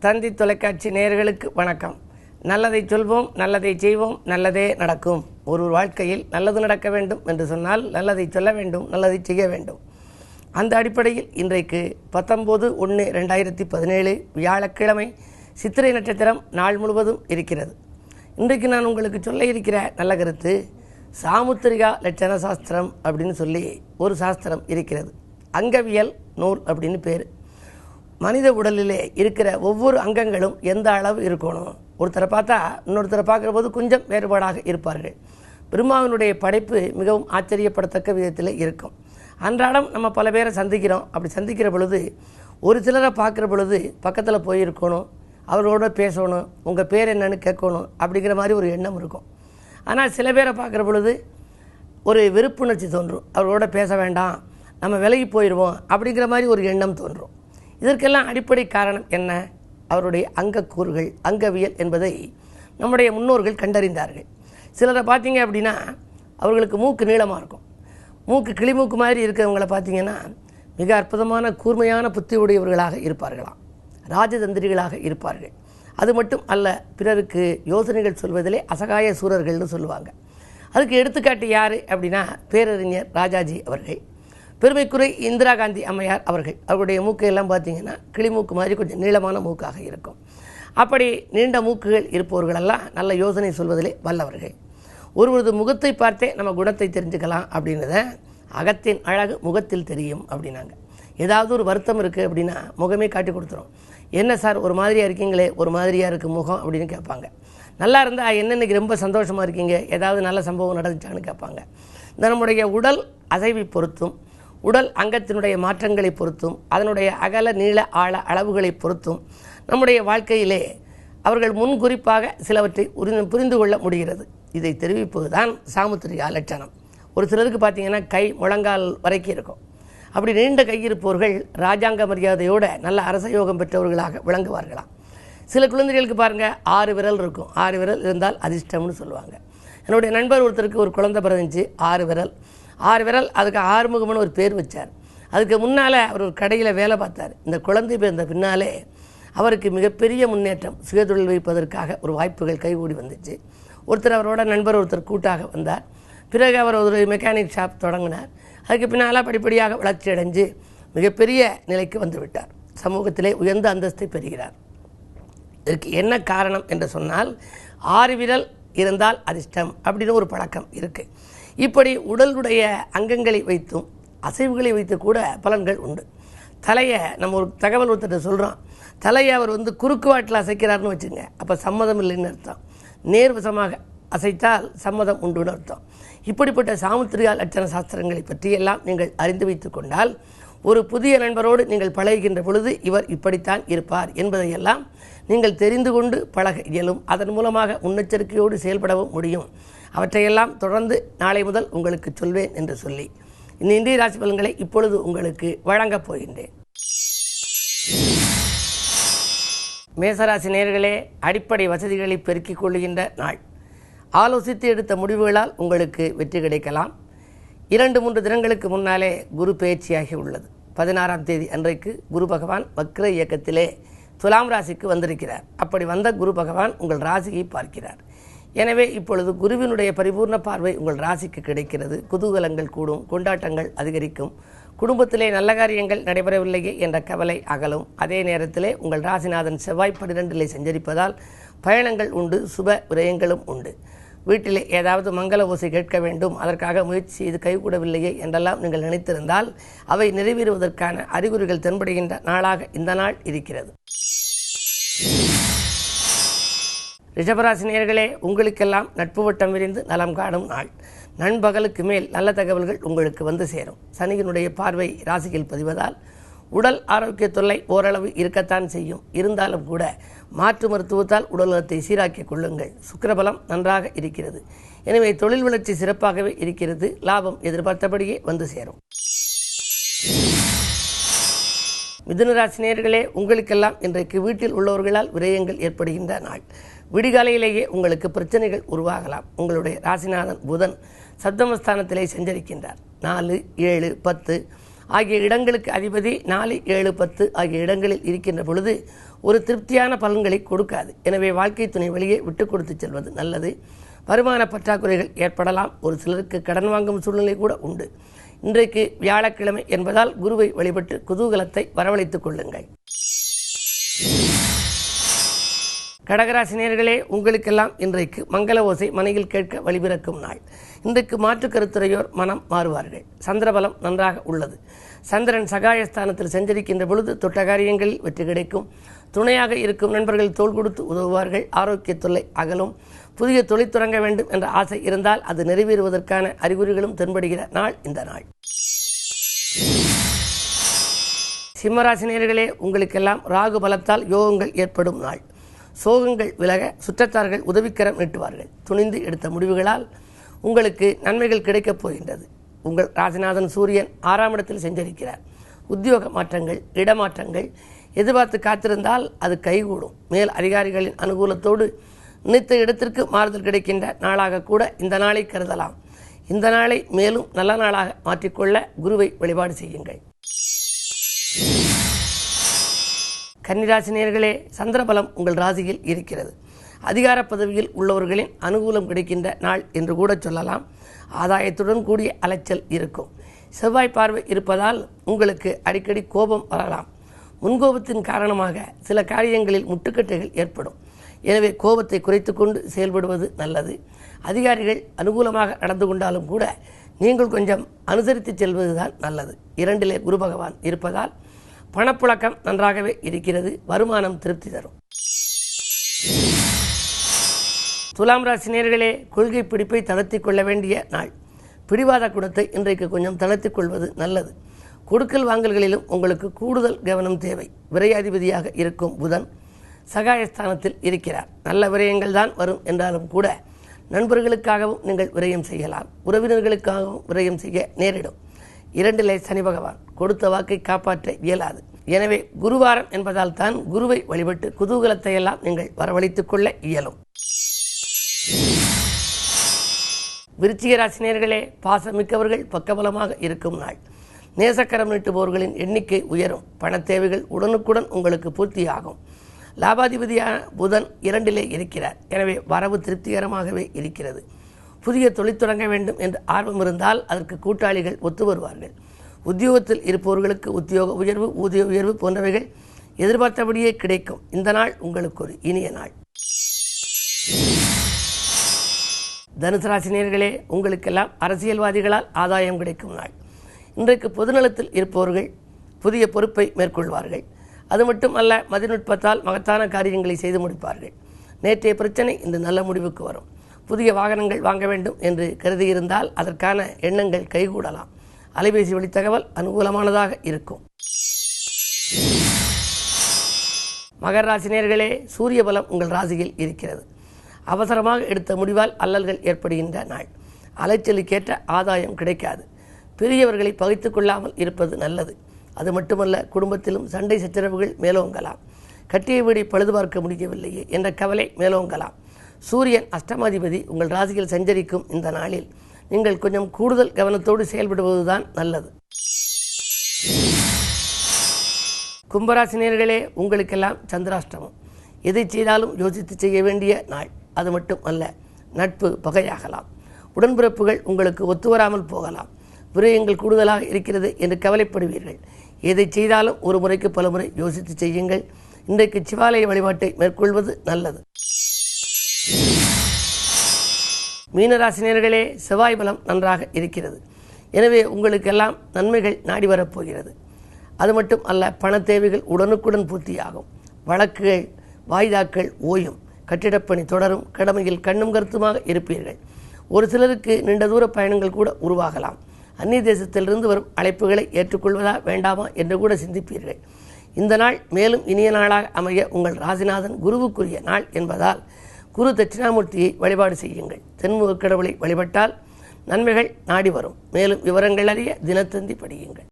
தந்தி தொலைக்காட்சி நேயர்களுக்கு வணக்கம். நல்லதை சொல்வோம், நல்லதை செய்வோம், நல்லதே நடக்கும். ஒரு வாழ்க்கையில் நல்லது நடக்க வேண்டும் என்று சொன்னால் நல்லதை சொல்ல வேண்டும், நல்லதை செய்ய வேண்டும். அந்த அடிப்படையில் இன்றைக்கு 19/1/2017 வியாழக்கிழமை சித்திரை நட்சத்திரம் நாள் முழுவதும் இருக்கிறது. இன்றைக்கு நான் உங்களுக்கு சொல்ல இருக்கிற நல்ல கருத்து சாமுத்திரிகா லட்சண சாஸ்திரம் அப்படின்னு சொல்லி ஒரு சாஸ்திரம் இருக்கிறது. அங்கவியல் நூல் அப்படின்னு பேர். மனித உடலிலே இருக்கிற ஒவ்வொரு அங்கங்களும் எந்த அளவு இருக்கணும், ஒருத்தரை பார்த்தா இன்னொருத்தரை பார்க்குற போது கொஞ்சம் வேறுபாடாக இருப்பார்கள். பிரம்மாவினுடைய படைப்பு மிகவும் ஆச்சரியப்படத்தக்க விதத்தில் இருக்கும். அன்றாடம் நம்ம பல பேரை சந்திக்கிறோம். அப்படி சந்திக்கிற பொழுது ஒரு சிலரை பார்க்குற பொழுது பக்கத்தில் போயிருக்கணும், அவரோட பேசணும், உங்கள் பேர் என்னன்னு கேட்கணும் அப்படிங்கிற மாதிரி ஒரு எண்ணம் இருக்கும். ஆனால் சில பேரை பார்க்குற பொழுது ஒரு வெறுப்புணர்ச்சி தோன்றும், அவரோட பேச வேண்டாம், நம்ம விலகி போயிடுவோம் அப்படிங்கிற மாதிரி ஒரு எண்ணம் தோன்றும். இதற்கெல்லாம் அடிப்படை காரணம் என்ன? அவருடைய அங்கக்கூறுகள், அங்கவியல் என்பதை நம்முடைய முன்னோர்கள் கண்டறிந்தார்கள். சிலரை பார்த்தீங்க அப்படின்னா அவர்களுக்கு மூக்கு நீளமாக இருக்கும். மூக்கு கிளிமூக்கு மாதிரி இருக்கிறவங்கள பார்த்தீங்கன்னா மிக அற்புதமான கூர்மையான புத்தி உடையவர்களாக இருப்பார்களாம், ராஜதந்திரிகளாக இருப்பார்கள். அது மட்டும் அல்ல, பிறருக்கு யோசனைகள் சொல்வதிலே அசகாய சூரர்கள்னு சொல்லுவாங்க. அதுக்கு எடுத்துக்காட்டு யார் அப்படின்னா பேரறிஞர் ராஜாஜி அவர்கள், பெருமைக்குறை இந்திரா காந்தி அம்மையார் அவர்கள். அவருடைய மூக்கு எல்லாம் பார்த்தீங்கன்னா கிளிமூக்கு மாதிரி கொஞ்சம் நீளமான மூக்காக இருக்கும். அப்படி நீண்ட மூக்குகள் இருப்பவர்களெல்லாம் நல்ல யோசனை சொல்வதிலே வல்லவர்கள். ஒருவரது முகத்தை பார்த்தே நம்ம குணத்தை தெரிஞ்சுக்கலாம் அப்படின்றத அகத்தின் அழகு முகத்தில் தெரியும் அப்படின்னாங்க. ஏதாவது ஒரு வருத்தம் இருக்குது அப்படின்னா முகமே காட்டி கொடுத்துரும். என்ன சார் ஒரு மாதிரியாக இருக்கீங்களே, ஒரு மாதிரியாக இருக்குது முகம் அப்படின்னு கேட்பாங்க. நல்லா இருந்தால் என்ன இன்னைக்கு ரொம்ப சந்தோஷமாக இருக்கீங்க, ஏதாவது நல்ல சம்பவம் நடந்துச்சான்னு கேட்பாங்க. இந்த நம்முடைய உடல் அசைவை பொறுத்தும், உடல் அங்கத்தினுடைய மாற்றங்களை பொறுத்தும், அதனுடைய அகல நீள ஆழ அளவுகளை பொறுத்தும் நம்முடைய வாழ்க்கையிலே அவர்கள் முன்குறிப்பாக சிலவற்றை புரிந்து கொள்ள முடிகிறது. இதை தெரிவிப்பது தான் சாமுத்திரிகா லட்சணம். ஒரு சிலருக்கு பார்த்தீங்கன்னா கை முழங்கால் வரைக்கும் இருக்கும். அப்படி நீண்ட கை இருப்பவர்கள் ராஜாங்க மரியாதையோடு நல்ல அரசயோகம் பெற்றவர்களாக விளங்குவார்களாம். சில குழந்தைகளுக்கு பாருங்கள் 6 விரல் இருக்கும். 6 விரல் இருந்தால் அதிர்ஷ்டம்னு சொல்லுவாங்க. என்னுடைய நண்பர் ஒருத்தருக்கு ஒரு குழந்தை பிறந்துச்சு, 6 விரல். 6 விரல், அதுக்கு ஆறுமுகம்னு ஒரு பேர் வச்சார். அதுக்கு முன்னால் அவர் ஒரு கடையில் வேலை பார்த்தார். இந்த குழந்தை பிறந்த பின்னாலே அவருக்கு மிகப்பெரிய முன்னேற்றம், சுயதொழில் வைப்பதற்காக ஒரு வாய்ப்புகள் கைகூடி வந்துச்சு. அவரோட நண்பர் ஒருத்தர் கூட்டாக வந்தார். பிறகு அவர் ஒரு மெக்கானிக் ஷாப் தொடங்கினார். அதுக்கு பின்னால் படிப்படியாக வளர்ச்சி அடைஞ்சு மிகப்பெரிய நிலைக்கு வந்துவிட்டார். சமூகத்திலே உயர்ந்த அந்தஸ்தை பெறுகிறார். இதற்கு என்ன காரணம் என்று சொன்னால் 6 விரல் இருந்தால் அதிர்ஷ்டம் அப்படின்னு ஒரு பழக்கம் இருக்குது. இப்படி உடலுடைய அங்கங்களை வைத்தும் அசைவுகளை வைத்து கூட பலன்கள் உண்டு. தலையை நம்ம ஒரு தகவல் ஒருத்தர் சொல்கிறோம், தலையை அவர் குறுக்கு வாட்டில் அசைக்கிறார்னு வச்சுங்க, அப்போ சம்மதம் இல்லைன்னு அர்த்தம். நேர்வசமாக அசைத்தால் சம்மதம் உண்டுன்னு அர்த்தம். இப்படிப்பட்ட சாமுத்திரிகா லட்சண சாஸ்திரங்களை பற்றியெல்லாம் நீங்கள் அறிந்து வைத்து கொண்டால் ஒரு புதிய நண்பரோடு நீங்கள் பழகுகின்ற பொழுது இவர் இப்படித்தான் இருப்பார் என்பதையெல்லாம் நீங்கள் தெரிந்து கொண்டு பழக இயலும். அதன் மூலமாக முன்னெச்சரிக்கையோடு செயல்படவும் முடியும். அவற்றையெல்லாம் தொடர்ந்து நாளை முதல் உங்களுக்கு சொல்வேன் என்று சொல்லி இந்த இந்திய ராசி பலன்களை இப்பொழுது உங்களுக்கு வழங்கப் போகின்றேன். மேசராசி நேயர்களே, அடிப்படை வசதிகளை பெருக்கிக் கொள்கின்ற நாள். ஆலோசித்து எடுத்த முடிவுகளால் உங்களுக்கு வெற்றி கிடைக்கலாம். 2-3 தினங்களுக்கு முன்னாலே குரு பயிற்சியாகி உள்ளது. 16ஆம் தேதி அன்றைக்கு குரு பகவான் வக்ர இயக்கத்திலே துலாம் ராசிக்கு வந்திருக்கிறார். அப்படி வந்த குரு பகவான் உங்கள் ராசியை பார்க்கிறார். எனவே இப்பொழுது குருவினுடைய பரிபூர்ண பார்வை உங்கள் ராசிக்கு கிடைக்கிறது. குதூகலங்கள் கூடும், கொண்டாட்டங்கள் அதிகரிக்கும், குடும்பத்திலே நல்ல காரியங்கள் நடைபெறவில்லையே என்ற கவலை அகலும். அதே நேரத்திலே உங்கள் ராசிநாதன் செவ்வாய் 12 சஞ்சரிப்பதால் பயணங்கள் உண்டு, சுப விரயங்களும் உண்டு. வீட்டிலே ஏதாவது மங்கள ஓசை கேட்க வேண்டும், அதற்காக முயற்சி செய்து கைகூடவில்லையே என்றெல்லாம் நீங்கள் நினைத்திருந்தால் அவை நிறைவேறுவதற்கான அறிகுறிகள் தென்படுகின்ற நாளாக இந்த நாள் இருக்கிறது. ரிஷபராசி நேயர்களே, உங்களுக்கெல்லாம் நட்பு வட்டம் விரிந்து நலம் காணும் நாள். நண்பகலுக்கு மேல் நல்ல தகவல்கள் உங்களுக்கு வந்து சேரும். சனியினுடைய பார்வை ராசியில் பதிவதால் உடல் ஆரோக்கிய தொல்லை ஓரளவு இருக்கத்தான் செய்யும். இருந்தாலும் கூட மாற்று மருத்துவத்தால் உடல்நலத்தை சீராக்கிக் கொள்ளுங்கள். சுக்கிரபலம் நன்றாக இருக்கிறது. எனவே தொழில் வளர்ச்சி சிறப்பாகவே இருக்கிறது. லாபம் எதிர்பார்த்தபடியே வந்து சேரும். மிதுனராசி நேயர்களே, உங்களுக்கெல்லாம் இன்றைக்கு வீட்டில் உள்ளவர்களால் விரயங்கள் ஏற்படுகின்ற நாள். விடிகாலையிலேயே உங்களுக்கு பிரச்சனைகள் உருவாகலாம். உங்களுடைய ராசிநாதன் புதன் சப்தமஸ்தானத்திலே சஞ்சரிக்கின்றார். 4, 7, 10 ஆகிய இடங்களுக்கு அதிபதி 4, 7, 10 ஆகிய இடங்களில் இருக்கின்ற பொழுது ஒரு திருப்தியான பலன்களை கொடுக்காது. எனவே வாழ்க்கை துணை வழியே விட்டு கொடுத்து செல்வது நல்லது. வருமான பற்றாக்குறைகள் ஏற்படலாம். ஒரு சிலருக்கு கடன் வாங்கும் சூழ்நிலை கூட உண்டு. இன்றைக்கு வியாழக்கிழமை என்பதால் குருவை வழிபட்டு குதூகலத்தை வரவழைத்துக் கொள்ளுங்கள். கடகராசி நேயர்களே, உங்களுக்கெல்லாம் இன்றைக்கு மங்கள ஓசை மனையில் கேட்க வழிபிறக்கும் நாள். இன்றைக்கு மாற்று கருத்துரையோர் மனம் மாறுவார்கள். சந்திரபலம் நன்றாக உள்ளது. சந்திரன் சகாயஸ்தானத்தில் சஞ்சரிக்கின்ற பொழுது தொட்ட காரியங்களில் வெற்றி கிடைக்கும். துணையாக இருக்கும் நண்பர்கள் தோள் கொடுத்து உதவுவார்கள். ஆரோக்கிய தொல்லை அகலும். புதிய தொழில் தொடங்க வேண்டும் என்ற ஆசை இருந்தால் அது நிறைவேறுவதற்கான அறிகுறிகளும் தென்படுகிற நாள் இந்த நாள். சிம்மராசி நேயர்களே, உங்களுக்கெல்லாம் ராகு பலத்தால் யோகங்கள் ஏற்படும் நாள். சோகங்கள் விலக சுற்றத்தார்கள் உதவிக்கரம் நீட்டுவார்கள். துணிந்து எடுத்த முடிவுகளால் உங்களுக்கு நன்மைகள் கிடைக்கப் போகின்றது. உங்கள் ராசிநாதன் சூரியன் 6ஆம் இடத்தில் சஞ்சரிக்கிறார். உத்தியோக மாற்றங்கள், இடமாற்றங்கள் எதிர்பார்த்து காத்திருந்தால் அது கைகூடும். மேல் அதிகாரிகளின் அனுகூலத்தோடு நினைத்த இடத்திற்கு மாறுதல் கிடைக்கின்ற நாளாக கூட இந்த நாளை கருதலாம். இந்த நாளை மேலும் நல்ல நாளாக மாற்றிக்கொள்ள குருவை வழிபாடு செய்யுங்கள். கன்னிராசி நேயர்களே, சந்திரபலம் உங்கள் ராசியில் இருக்கிறது. அதிகார பதவியில் உள்ளவர்களின் அனுகூலம் கிடைக்கின்ற நாள் என்று கூட சொல்லலாம். ஆதாயத்துடன் கூடிய அலைச்சல் இருக்கும். செவ்வாய் பார்வை இருப்பதால் உங்களுக்கு அடிக்கடி கோபம் வரலாம். முன்கோபத்தின் காரணமாக சில காரியங்களில் முட்டுக்கட்டைகள் ஏற்படும். எனவே கோபத்தை குறைத்து கொண்டு செயல்படுவது நல்லது. அதிகாரிகள் அனுகூலமாக நடந்து கொண்டாலும் கூட நீங்கள் கொஞ்சம் அனுசரித்து செல்வதுதான் நல்லது. 2லே குரு பகவான் இருப்பதால் பணப்புழக்கம் நன்றாகவே இருக்கிறது. வருமானம் திருப்தி தரும். துலாம் ராசி நேயர்களே, கொள்கை பிடிப்பை தளர்த்திக் கொள்ள வேண்டிய நாள். பிடிவாத குணத்தை இன்றைக்கு கொஞ்சம் தளர்த்திக் கொள்வது நல்லது. கொடுக்கல் வாங்கல்களிலும் உங்களுக்கு கூடுதல் கவனம் தேவை. விரையாதிபதியாக இருக்கும் புதன் சகாயஸ்தானத்தில் இருக்கிறார். நல்ல விரயங்கள் தான் வரும் என்றாலும் கூட நண்பர்களுக்காகவும் நீங்கள் விரயம் செய்யலாம். உறவினர்களுக்காகவும் விரயம் செய்ய நேரிடும். 2லே சனி பகவான் கொடுத்த வாக்கை காப்பாற்ற இயலாது. எனவே குருவாரம் என்பதால் தான் குருவை வழிபட்டு குதூகலத்தை எல்லாம் நீங்கள் வரவழைத்துக் கொள்ள இயலும். விருச்சிக ராசி நேயர்களே, பாசமிக்கவர்கள் பக்கபலமாக இருக்கும் நாள். நேசக்கரம் நீட்டுபவர்களின் எண்ணிக்கை உயரும். பண தேவைகள் உடனுக்குடன் உங்களுக்கு பூர்த்தியாகும். லாபாதிபதியான புதன் 2லே இருக்கிறார். எனவே வரவு திருப்திகரமாகவே இருக்கிறது. புதிய தொழில் தொடங்க வேண்டும் என்று ஆர்வம் இருந்தால் அதற்கு கூட்டாளிகள் ஒத்து வருவார்கள். உத்தியோகத்தில் இருப்பவர்களுக்கு உத்தியோக உயர்வு, ஊதிய உயர்வு போன்றவைகள் எதிர்பார்த்தபடியே கிடைக்கும். இந்த நாள் உங்களுக்கு ஒரு இனிய நாள். தனுசு ராசி நேயர்களே, உங்களுக்கெல்லாம் அரசியல்வாதிகளால் ஆதாயம் கிடைக்கும் நாள். இன்றைக்கு பொதுநலத்தில் இருப்பவர்கள் புதிய பொறுப்பை மேற்கொள்வார்கள். அது மட்டும் அல்ல, மதிநுட்பத்தால் மகத்தான காரியங்களை செய்து முடிப்பார்கள். நேற்றைய பிரச்சனை இன்று நல்ல முடிவுக்கு வரும். புதிய வாகனங்கள் வாங்க வேண்டும் என்று கருதியிருந்தால் அதற்கான எண்ணங்கள் கைகூடலாம். அலைபேசி வழி தகவல் அனுகூலமானதாக இருக்கும். மகர ராசி நேயர்களே, சூரிய பலம் உங்கள் ராசியில் இருக்கிறது. அவசரமாக எடுத்த முடிவால் அல்லல்கள் ஏற்படுகின்ற நாள். அலைச்சலுக்கேற்ற ஆதாயம் கிடைக்காது. பெரியவர்களை பகைத்து கொள்ளாமல் இருப்பது நல்லது. அது மட்டுமல்ல, குடும்பத்திலும் சண்டை சச்சரவுகள் மேலோங்கலாம். கட்டிய வீடை பழுது பார்க்க முடியவில்லையே என்ற கவலை மேலோங்கலாம். சூரியன் அஷ்டமாதிபதி உங்கள் ராசியில் சஞ்சரிக்கும் இந்த நாளில் நீங்கள் கொஞ்சம் கூடுதல் கவனத்தோடு செயல்படுவதுதான் நல்லது. கும்பராசி நேயர்களே, உங்களுக்கெல்லாம் சந்திராஷ்டமம். எதை செய்தாலும் யோசித்து செய்ய வேண்டிய நாள். அது மட்டும் அல்ல, நட்பு பகையாகலாம். உடன்பிறப்புகள் உங்களுக்கு ஒத்துவராமல் போகலாம். விரயங்கள் கூடுதலாக இருக்கிறது என்று கவலைப்படுவீர்கள். எதை செய்தாலும் ஒரு முறைக்கு பல முறை யோசித்து செய்யுங்கள். இன்றைக்கு சிவாலய வழிபாட்டை மேற்கொள்வது நல்லது. மீனராசி நேயர்களே, செவ்வாய் பலம் நன்றாக இருக்கிறது. எனவே உங்களுக்கெல்லாம் நன்மைகள் நாடி வரப்போகிறது. அது மட்டும் அல்ல, பண தேவைகள் உடனுக்குடன் பூர்த்தியாகும். வழக்குகள் வாய்தாக்கள் ஓயும். கட்டிடப்பணி தொடரும். கடமையில் கண்ணும் கருத்துமாக இருப்பீர்கள். ஒரு சிலருக்கு நீண்ட தூர பயணங்கள் கூட உருவாகலாம். அந்நிய தேசத்திலிருந்து வரும் அழைப்புகளை ஏற்றுக்கொள்வதா வேண்டாமா என்று கூட சிந்திப்பீர்கள். இந்த நாள் மேலும் இனிய நாளாக அமைய உங்கள் ராசிநாதன் குருவுக்குரிய நாள் என்பதால் குரு தட்சிணாமூர்த்தியை வழிபாடு செய்யுங்கள். தென்முகக் கடவுளை வழிபட்டால் நன்மைகள் நாடி வரும். மேலும் விவரங்கள் அறிய தினத்தந்தி படியுங்கள்.